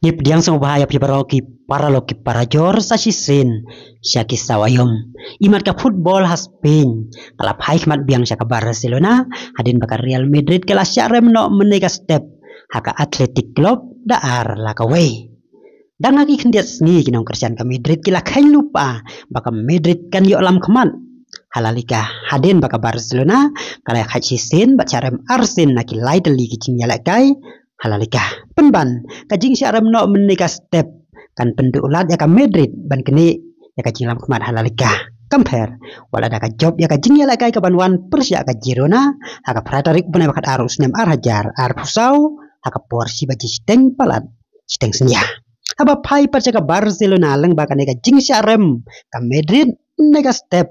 Ip diang sang bahaya paraloki para jor sa sisin siya kisawayom. Imat ka football has been kalap haik mat biang siya ka Barcelona hadin baka Real Madrid kala siya rem no menega step haka Athletic Club daar lakaway. Dan lagi kendiat sengi kinong kersian ka Madrid kila kain lupa baka Madrid kan yo alam keman. Halalika hadin baka Barcelona kala hak sisin baca rem Arsen naki lai teli kicing yalakai. Halalika penban kajing syaram no menika step kan pendu ulat ya ka Madrid ban kini ya kajing lam kemat halalika compare wala da ka job ya kajing ya lakai ka banwan persya ka Girona haka Frederick bunai bakat arus nem arhajar pusau haka porsi baji steng palat steng senya haba pai perca ka Barcelona leng bakan ya kajing syaram ka Madrid neka step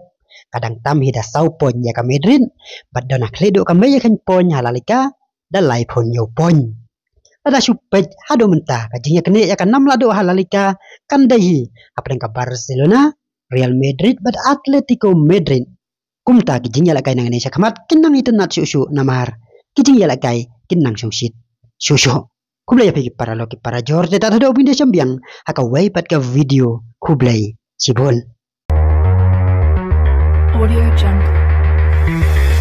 kadang tam hida sau pon ya ka Madrid badona kledo ka meya kan pon halalika dalai pon yo pon ada supet hado mentah kajinya kene ya kan 6 lado halalika kan dahi apa ka Barcelona Real Madrid bad Atletico Madrid kumta kijinya lakai nang Indonesia kamat kinang itu nat susu namar kijinya lakai kinang sungsit susu kublai ya para loki para George tak ada opini sambiang haka wai pat ka video kublai sibon Audio Jungle.